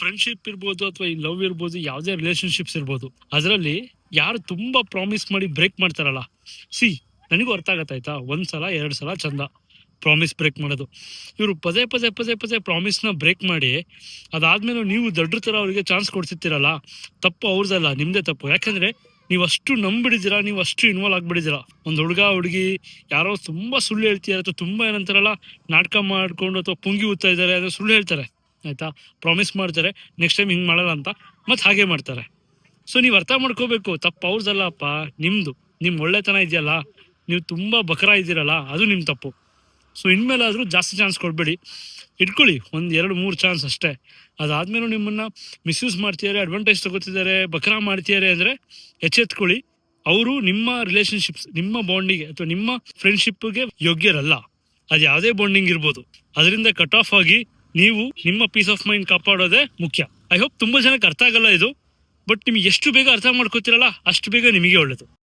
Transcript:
Friendship ಇರ್ಬೋದು ಅಥವಾ ಈ ಲವ್ ಇರ್ಬೋದು, ಯಾವುದೇ ರಿಲೇಶನ್ಶಿಪ್ಸ್ ಇರ್ಬೋದು, ಅದರಲ್ಲಿ ಯಾರು ತುಂಬಾ ಪ್ರಾಮಿಸ್ ಮಾಡಿ ಬ್ರೇಕ್ ಮಾಡ್ತಾರಲ್ಲ, ನನಗೂ ಅರ್ಥ ಆಗತ್ತಾಯ್ತಾ, ಒಂದ್ಸಲ 2 ಸಲ ಚಂದ ಪ್ರಾಮಿಸ್ ಬ್ರೇಕ್ ಮಾಡೋದು. ಇವರು ಪದೇ ಪದೇ ಪದೇ ಪದೇ ಪ್ರಾಮಿಸ್ನ ಬ್ರೇಕ್ ಮಾಡಿ ಅದಾದ್ಮೇಲೆ ನೀವು ದೊಡ್ಡ ತರ ಅವರಿಗೆ ಚಾನ್ಸ್ ಕೊಡ್ತಿರ್ತೀರಲ್ಲ, ತಪ್ಪು ಅವ್ರದಲ್ಲ, ನಿಮ್ದೇ ತಪ್ಪು. ಯಾಕಂದ್ರೆ ನೀವು ಅಷ್ಟು ನಂಬಿಡಿದ್ದೀರಾ, ನೀವು ಅಷ್ಟು ಇನ್ವಾಲ್ವ್ ಆಗ್ಬಿಡಿದ್ದೀರಾ. ಒಂದು ಹುಡುಗಿ ಯಾರೋ ತುಂಬಾ ಸುಳ್ಳು ಹೇಳ್ತಿದ್ದಾರೆ ಅಥವಾ ತುಂಬಾ ಏನಂತಾರಲ್ಲ ನಾಟಕ ಮಾಡ್ಕೊಂಡು ಅಥವಾ ಪುಂಗಿ ಊದ್ತಾ ಇದ್ದಾರೆ ಅಂದ್ರೆ ಸುಳ್ಳು ಹೇಳ್ತಾರೆ ಆಯ್ತಾ, ಪ್ರಾಮಿಸ್ ಮಾಡ್ತಾರೆ ನೆಕ್ಸ್ಟ್ ಟೈಮ್ ಹಿಂಗ್ ಮಾಡಲ್ಲ ಅಂತ, ಮತ್ತೆ ಹಾಗೆ ಮಾಡ್ತಾರೆ. ಸೊ ನೀವು ಅರ್ಥ ಮಾಡ್ಕೋಬೇಕು, ತಪ್ಪು ಅವ್ರದಲ್ಲಪ್ಪ, ನಿಮ್ದು. ನಿಮ್ ಒಳ್ಳೆತನ ಇದೆಯಲ್ಲ, ನೀವು ತುಂಬಾ ಬಕರಾ ಇದ್ದೀರಲ್ಲ, ಅದು ನಿಮ್ ತಪ್ಪು. ಸೊ ಇನ್ಮೇಲಾದ್ರೂ ಜಾಸ್ತಿ ಚಾನ್ಸ್ ಕೊಡ್ಬೇಡಿ, ಇಟ್ಕೊಳ್ಳಿ 1-2-3 ಚಾನ್ಸ್ ಅಷ್ಟೇ. ಅದಾದ್ಮೇಲೆ ನಿಮ್ಮನ್ನ ಮಿಸ್ಯೂಸ್ ಮಾಡ್ತಿದ್ದಾರೆ, ಅಡ್ವಾಂಟೇಜ್ ತಗೋತಿದ್ದಾರೆ, ಬಕರಾ ಮಾಡ್ತಿದ್ದಾರೆ ಅಂದ್ರೆ ಎಚ್ಚೆತ್ಕೊಳ್ಳಿ. ಅವರು ನಿಮ್ಮ ರಿಲೇಶನ್ಶಿಪ್ಸ್, ನಿಮ್ಮ ಬಾಂಡಿಗೆ ಅಥವಾ ನಿಮ್ಮ ಫ್ರೆಂಡ್ಶಿಪ್ಗೆ ಯೋಗ್ಯರಲ್ಲ. ಅದು ಯಾವುದೇ ಬಾಂಡಿಂಗ್ ಇರ್ಬೋದು, ಅದರಿಂದ ಕಟ್ ಆಫ್ ಆಗಿ ನೀವು ನಿಮ್ಮ ಪೀಸ್ ಆಫ್ ಮೈಂಡ್ ಕಾಪಾಡೋದೇ ಮುಖ್ಯ. ಐ ಹೋಪ್ ತುಂಬಾ ಜನಕ್ಕೆ ಅರ್ಥ ಆಗಲ್ಲ ಇದು, ಬಟ್ ನಿಮ್ಗೆ ಎಷ್ಟು ಬೇಗ ಅರ್ಥ ಮಾಡ್ಕೋತಿರಲ್ಲ ಅಷ್ಟು ಬೇಗ ನಿಮಗೆ ಒಳ್ಳೇದು.